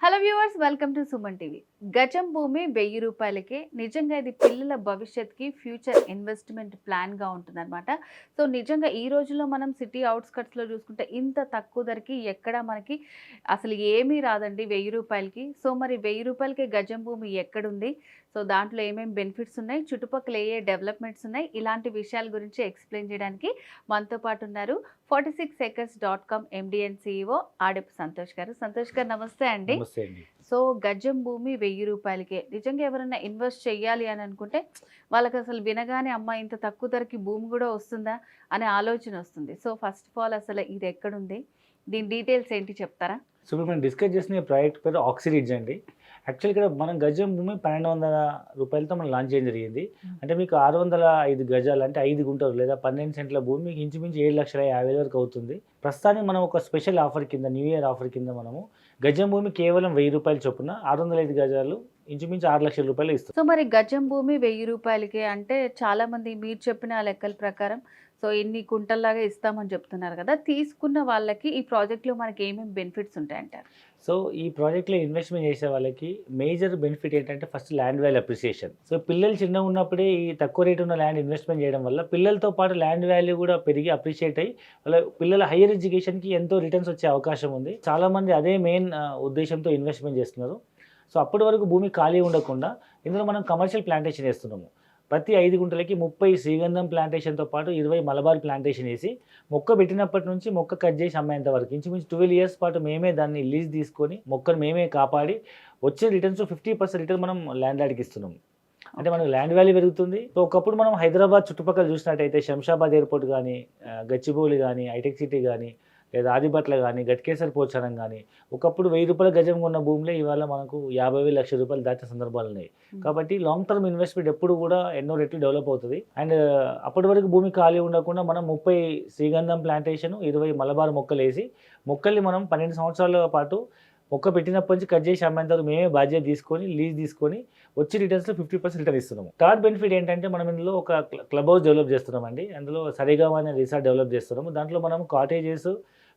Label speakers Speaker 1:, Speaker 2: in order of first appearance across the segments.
Speaker 1: Hello viewers, welcome to Suman TV. గజం భూమి 1000 రూపాయలకే నిజంగా ఇది పిల్లల భవిష్యత్తుకి ఫ్యూచర్ ఇన్వెస్ట్మెంట్ ప్లాన్గా ఉంటుందన్నమాట. సో నిజంగా ఈ రోజుల్లో మనం సిటీ అవుట్స్కట్స్లో చూసుకుంటే ఇంత తక్కువ ధరకి ఎక్కడ మనకి అసలు ఏమీ రాదండి 1000 రూపాయలకి. సో మరి 1000 రూపాయలకి గజం భూమి ఎక్కడుంది, సో దాంట్లో ఏమేమి బెనిఫిట్స్ ఉన్నాయి, చుట్టుపక్కల ఏ డెవలప్మెంట్స్ ఉన్నాయి, ఇలాంటి విషయాల గురించి ఎక్స్ప్లెయిన్ చేయడానికి మనతో పాటు ఉన్నారు 46acres.com MD and CEO Adepu Santosh గారు. సంతోష్ గారు నమస్తే అండి.
Speaker 2: నమస్తే అండి.
Speaker 1: సో గజం భూమి 1000 రూపాయలకే నిజంగా ఎవరైనా ఇన్వెస్ట్ చేయాలి అని అనుకుంటే వాళ్ళకి అసలు వినగానే అమ్మ ఇంత తక్కువ ధరకి భూమి కూడా వస్తుందా అనే ఆలోచన వస్తుంది. సో ఫస్ట్ ఆఫ్ ఆల్ అసలు ఇది ఎక్కడుంది, దీని డీటెయిల్స్ ఏంటి చెప్తారా?
Speaker 2: సో ఇప్పుడు మనం డిస్కస్ చేసిన ఈ ప్రాజెక్ట్ పేరు ఆక్సిరిడ్జ్ అండి. యాక్చువల్లీ ఇక్కడ మనం గజం భూమి 1200 రూపాయలతో మనం లాంచ్ చేయడం జరిగింది. అంటే మీకు 605 గజాలు అంటే 5 గుంటలు లేదా 12 సెంట్ల భూమి మీకు ఇంచుమించు 7,50,000 వరకు అవుతుంది. ప్రస్తుతానికి మనం ఒక స్పెషల్ ఆఫర్ కింద, న్యూ ఇయర్ ఆఫర్ కింద మనము గజం భూమి కేవలం 1000 రూపాయలు చొప్పున 605 గజాలు ఇంచుమించు 6 లక్షల రూపాయలు ఇస్తాం.
Speaker 1: సో మరి గజం భూమి 1000 రూపాయలకే అంటే చాలా మంది మీరు చెప్పిన లెక్కల ప్రకారం సో ఇన్ని కుంటల్లాగా ఇస్తామని చెప్తున్నారు కదా, తీసుకున్న వాళ్ళకి ఈ ప్రాజెక్ట్లో మనకి ఏమేమి బెనిఫిట్స్ ఉంటాయంటారు?
Speaker 2: సో ఈ ప్రాజెక్ట్లో ఇన్వెస్ట్మెంట్ చేసే వాళ్ళకి మేజర్ బెనిఫిట్ ఏంటంటే first land value appreciation. So పిల్లలు చిన్నగా ఉన్నప్పుడే ఈ తక్కువ రేటు ఉన్న ల్యాండ్ ఇన్వెస్ట్మెంట్ చేయడం వల్ల పిల్లలతో పాటు ల్యాండ్ వాల్యూ కూడా పెరిగి అప్రిషియేట్ అయ్యి వాళ్ళ పిల్లల హైయర్ ఎడ్యుకేషన్కి ఎంతో రిటర్న్స్ వచ్చే అవకాశం ఉంది. చాలామంది అదే మెయిన్ ఉద్దేశంతో ఇన్వెస్ట్మెంట్ చేస్తున్నారు. సో అప్పటి వరకు భూమి ఖాళీ ఉండకుండా ఇందులో మనం కమర్షియల్ ప్లాంటేషన్ వేస్తున్నాము. ప్రతి 5 గుంటలకి 30 శ్రీగంధం ప్లాంటేషన్తో పాటు 20 మలబార్ ప్లాంటేషన్ వేసి మొక్క పెట్టినప్పటి నుంచి మొక్క కట్ చేసి అమ్మేంత వరకు ఇంచుమించు 12 ఇయర్స్ పాటు మేమే దాన్ని లీజ్ తీసుకొని మొక్కను మేమే కాపాడి వచ్చే రిటర్న్స్ 50% రిటర్న్ మనం ల్యాండ్ లార్డ్కి ఇస్తున్నాము. అంటే మనకు ల్యాండ్ వాల్యూ పెరుగుతుంది. సో ఒకప్పుడు మనం హైదరాబాద్ చుట్టుపక్కల చూసినట్టయితే శంషాబాద్ ఎయిర్పోర్ట్ కానీ, గచ్చిబౌలి కానీ, హైటెక్ సిటీ కానీ, లేదా ఆదిబట్ల కానీ, గట్కేసర్ పోచారం కానీ ఒకప్పుడు 1000 రూపాయల గజం ఉన్న భూమిలో ఇవాళ మనకు 50,000 లక్షల రూపాయలు దాటిన సందర్భాలు ఉన్నాయి. కాబట్టి లాంగ్ టర్మ్ ఇన్వెస్ట్మెంట్ ఎప్పుడు కూడా ఎన్నో రెట్లు డెవలప్ అవుతుంది. అండ్ అప్పటి వరకు భూమి ఖాళీ ఉండకుండా మనం 30 శ్రీగంధం ప్లాంటేషన్, 20 మలబార్ మొక్కలు వేసి మొక్కల్ని మనం 12 సంవత్సరాల పాటు మొక్క పెట్టినప్పటి నుంచి కట్ చేసి అమ్మేంత వరకు మేమే బాధ్యత తీసుకొని లీజ్ తీసుకొని వచ్చి రిటర్న్స్లో 50% రిటర్న్ ఇస్తున్నాము. థర్డ్ బెనిఫిట్ ఏంటంటే మనం ఇందులో ఒక క్లబ్ హౌస్ డెవలప్ చేస్తున్నామండి. అందులో సరిగామా అనే రిసార్ట్ డెవలప్ చేస్తున్నాము. దాంట్లో మనం cottages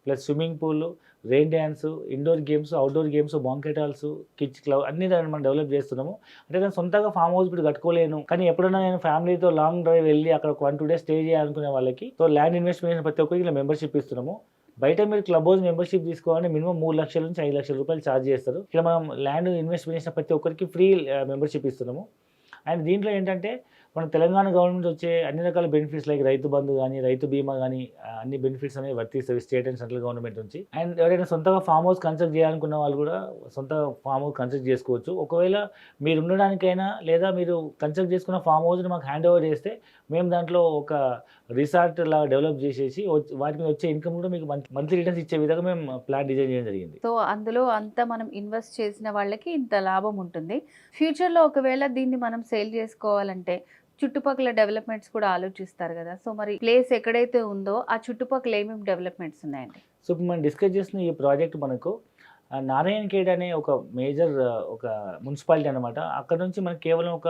Speaker 2: plus swimming pool, rain dance, indoor games, outdoor games, banquet halls, kids club అన్ని దాన్ని మనం డెవలప్ చేస్తున్నాము. అంటే నేను సొంతంగా ఫామ్ హౌస్ ఇప్పుడు కట్టుకోలేను, కానీ ఎప్పుడైనా నేను ఫ్యామిలీతో లాంగ్ డ్రైవ్ వెళ్ళి అక్కడ 1-2 డేస్ స్టే చేయాలనుకునే వాళ్ళకి సో ల్యాండ్ ఇన్వెస్ట్మెంట్ ప్రతి ఒక్కరికి ఇలా మెంబర్షిప్ ఇస్తున్నాము. బయట మీరు క్లబ్ హౌస్ మెంబర్షిప్ తీసుకోవాలంటే మినిమం 3 లక్షల నుంచి 5 లక్షల రూపాయలు ఛార్జ్ చేస్తారు. ఇక్కడ మనం ల్యాండ్ ఇన్వెస్ట్మెంట్ చేసిన ప్రతి ఒక్కరికి ఫ్రీ మెంబర్షిప్ ఇస్తున్నాము. అండ్ దీంట్లో ఏంటంటే మన తెలంగాణ గవర్నమెంట్ వచ్చే అన్ని రకాల బెనిఫిట్స్ లైక్ రైతు బంధు కానీ, రైతు బీమా కానీ అన్ని బెనిఫిట్స్ అనేవి వర్తిస్తాయి స్టేట్ అండ్ సెంట్రల్ గవర్నమెంట్ నుంచి. అండ్ ఎవరైనా సొంతగా ఫామ్ హౌస్ కన్స్ట్రక్ట్ చేయాలనుకున్న వాళ్ళు కూడా సొంత ఫామ్ హౌస్ కన్స్ట్రక్ట్ చేసుకోవచ్చు. ఒకవేళ మీరు ఉండడానికైనా లేదా మీరు కన్స్ట్రక్ట్ చేసుకున్న ఫామ్ హౌస్ని మాకు హ్యాండ్ ఓవర్ చేస్తే మేము దాంట్లో ఒక రిసార్ట్ లాగా డెవలప్ చేసేసి వాటి మీద వచ్చే ఇన్కమ్ కూడా మీకు మంత్లీ రిటర్న్స్ ఇచ్చే విధంగా మేము ప్లాన్ డిజైన్ చేయడం జరిగింది.
Speaker 1: సో అందులో అంతా మనం ఇన్వెస్ట్ చేసిన వాళ్ళకి ఇంత లాభం ఉంటుంది. ఫ్యూచర్లో ఒకవేళ దీన్ని మనం సేల్ చేసుకోవాలంటే చుట్టుపక్కల డెవలప్మెంట్స్ కూడా ఆలోచిస్తారు కదా, సో మరి ప్లేస్ ఎక్కడైతే ఉందో ఆ చుట్టుపక్కల ఏమేమి డెవలప్మెంట్స్ ఉన్నాయండి?
Speaker 2: సో ఇప్పుడు మనం డిస్కస్ చేసిన ఈ ప్రాజెక్ట్ మనకు నారాయణఖేడ్ అనే ఒక మేజర్ ఒక మున్సిపాలిటీ అనమాట. అక్కడ నుంచి మనకి కేవలం ఒక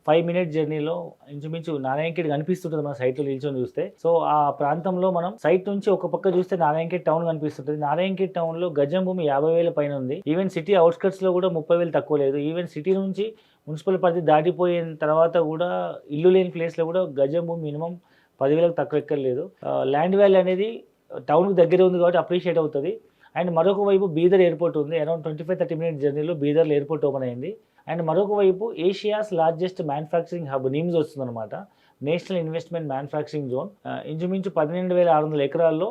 Speaker 2: 5 మినిట్ జర్నీలో ఇంచుమించు నారాయణఖేడ్ కనిపిస్తుంటుంది మన సైట్లో నిల్చొని చూస్తే. సో ఆ ప్రాంతంలో మనం సైట్ నుంచి ఒక పక్క చూస్తే నారాయణఖేడ్ టౌన్ కనిపిస్తుంటుంది. నారాయణఖేడ్ టౌన్లో గజం భూమి 50,000 పైన ఉంది. ఈవెన్ సిటీ అవుట్స్కట్స్లో కూడా 30,000 తక్కువ లేదు. ఈవెన్ సిటీ నుంచి మున్సిపల్ పరిధి దాటిపోయిన తర్వాత కూడా ఇల్లు లేని ప్లేస్లో కూడా గజం భూమి మినిమం 10,000 తక్కువ ఎక్కర్లేదు. ల్యాండ్ వాల్యూ అనేది టౌన్కి దగ్గర ఉంది కాబట్టి అప్రిషియేట్ అవుతుంది. అండ్ మరొక వైపు బీదర్ ఎయిర్పోర్ట్ ఉంది. అరౌండ్ 25-30 మినిట్స్ జర్నీలో బీదర్లో ఎయిర్పోర్ట్ ఓపెన్ అయింది. అండ్ మరొక వైపు Asia's largest manufacturing hub NIMZ వస్తుందన్నమాట. National investment manufacturing zone. ఇంచుమించు 12,600 ఎకరాల్లో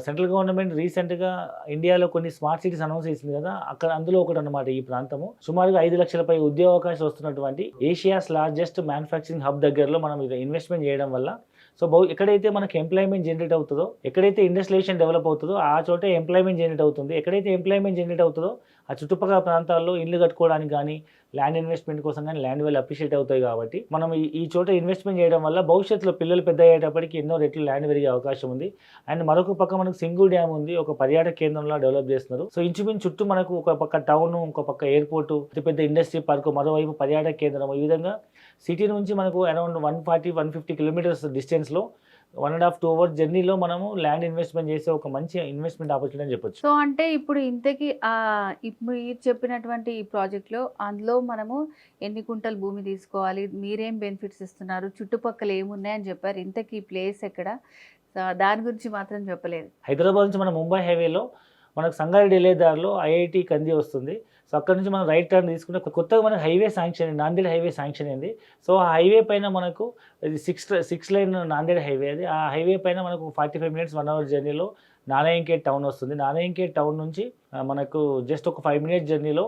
Speaker 2: సెంట్రల్ గవర్నమెంట్ రీసెంట్గా ఇండియాలో కొన్ని స్మార్ట్ సిటీస్ అనౌన్స్ చేసింది కదా, అక్కడ అందులో ఒకటి అనమాట ఈ ప్రాంతము. సుమారుగా 5 లక్షలపై ఉద్యోగ అవకాశాలు వస్తున్నటువంటి ఏషియాస్ లార్జెస్ట్ మ్యానుఫ్యాక్చరింగ్ హబ్ దగ్గరలో మనం ఇన్వెస్ట్మెంట్ చేయడం వల్ల సో ఎక్కడైతే మనకి ఎంప్లాయ్మెంట్ జనరేట్ అవుతుందో, ఎక్కడైతే ఇండస్ట్రియలైజేషన్ డెవలప్ అవుతుందో ఆ చోటే ఎంప్లాయ్మెంట్ జనరేట్ అవుతుంది. ఎక్కడైతే ఎంప్లాయ్మెంట్ జనరేట్ అవుతుందో ఆ చుట్టుపక్కల ప్రాంతాల్లో ఇల్లు కట్టుకోవడానికి కానీ, ల్యాండ్ ఇన్వెస్ట్మెంట్ కోసం కానీ ల్యాండ్ వాల్యూ అప్రిషియేట్ అవుతాయి. కాబట్టి మనం ఈ చోట ఇన్వెస్ట్మెంట్ చేయడం వల్ల భవిష్యత్తులో పిల్లలు పెద్ద అయ్యేటప్పటికి ఎన్నో రెట్లు ల్యాండ్ పెరిగే అవకాశం ఉంది. అండ్ మరొక పక్క మనకు సింగు డ్యామ్ ఉంది, ఒక పర్యాటక కేంద్రంలో డెవలప్ చేస్తున్నారు. సో ఇంచుమించు చుట్టూ మనకు ఒక పక్క టౌన్, ఒక పక్క ఎయిర్పోర్టు, పెద్ద ఇండస్ట్రీ పార్క్, మరోవైపు పర్యాటక కేంద్రం. ఈ విధంగా సిటీ నుంచి మనకు అరౌండ్ 140-150 కిలోమీటర్స్ డిస్టెన్స్లో 1.5 2 అవర్స్ జర్నీలో మనము ల్యాండ్ ఇన్వెస్ట్మెంట్ చేసే ఒక మంచి ఇన్వెస్ట్మెంట్ ఆపర్చునిటీ అని చెప్పొచ్చు.
Speaker 1: సో అంటే ఇప్పుడు ఇంతకీ ఇప్పుడు మీరు చెప్పినటువంటి ఈ ప్రాజెక్ట్‌లో అందులో మనము ఎన్ని కుంటల భూమి తీసుకోవాలి? మీరేం బెనిఫిట్స్ ఇస్తున్నారు? చుట్టుపక్కల ఏమున్నాయని చెప్పారు. ఇంతకీ ప్లేస్ ఎక్కడ? దాని గురించి మాత్రం చెప్పలేదు.
Speaker 2: హైదరాబాద్ నుంచి మన ముంబై హైవేలో మనకు సంగారెడ్డి వెళ్ళే దారిలో ఐఐటి కంది వస్తుంది. సో అక్కడ నుంచి మనం రైట్ టర్న్ తీసుకుంటే కొత్తగా మనకు హైవే శాంక్షన్ అయింది, నాందేడ్ హైవే శాంక్షన్ అయింది. సో ఆ హైవే పైన మనకు ఇది 6 లైన్ నాందేడ్ హైవే అది. ఆ హైవే పైన మనకు 45 మినిట్స్ 1 అవర్ జర్నీలో నారాయణఖేడ్ టౌన్ వస్తుంది. నారాయణఖేడ్ టౌన్ నుంచి మనకు జస్ట్ ఒక 5 మినిట్స్ జర్నీలో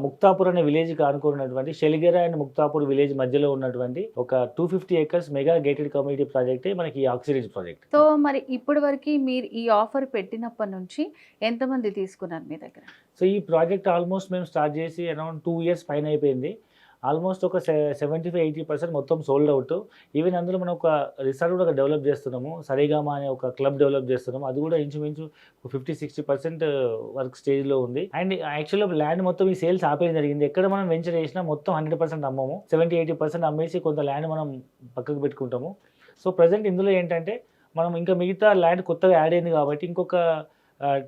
Speaker 2: ముక్తాపూర్ అనే విలేజ్కి ఆనుకున్నటువంటి షెలిగెర అండ్ ముక్తాపూర్ విలేజ్ మధ్యలో ఉన్నటువంటి ఒక 250 ఏకర్స్ మెగా గేటెడ్ కమ్యూనిటీ ప్రాజెక్టే మనకి ఈ ఆక్సిడెంట్ ప్రాజెక్ట్.
Speaker 1: సో మరి ఇప్పటి వరకు మీరు ఈ ఆఫర్ పెట్టినప్పటి నుంచి ఎంతమంది తీసుకున్నారు మీ దగ్గర?
Speaker 2: సో ఈ ప్రాజెక్ట్ ఆల్మోస్ట్ మేము స్టార్ట్ చేసి అరౌండ్ 2 ఇయర్స్ పైన అయిపోయింది. ఆల్మోస్ట్ ఒక 75-80% మొత్తం సోల్డ్ అవుట్. ఈవెన్ అందులో మనం ఒక రిసార్ట్ కూడా డెవలప్ చేస్తున్నాము. సరిగామా అనే ఒక క్లబ్ డెవలప్ చేస్తున్నాము. అది కూడా ఇంచుమించు 50-60% వర్క్ స్టేజ్లో ఉంది. అండ్ యాక్చువల్గా ల్యాండ్ మొత్తం ఈ సేల్స్ ఆపేయడం జరిగింది. ఎక్కడ మనం వెంచర్ చేసినా మొత్తం 100% అమ్మము. 70-80% అమ్మేసి కొంత ల్యాండ్ మనం పక్కకు పెట్టుకుంటాము. సో ప్రజెంట్ ఇందులో ఏంటంటే మనం ఇంకా మిగతా ల్యాండ్ కొత్తగా యాడ్ అయింది కాబట్టి ఇంకొక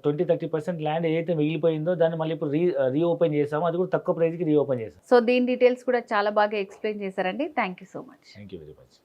Speaker 2: 20-30% ల్యాండ్ ఏదైతే మిగిలిపోయిందో దాన్ని మళ్ళీ ఇప్పుడు రీఓపెన్ చేసాము. అది కూడా తక్కువ ప్రైస్కి రీఓపెన్ చేసాం.
Speaker 1: సో దీని డీటెయిల్స్ కూడా చాలా బాగా ఎక్స్ప్లెయిన్ చేశారండి. Thank you so much.
Speaker 2: Thank you very much.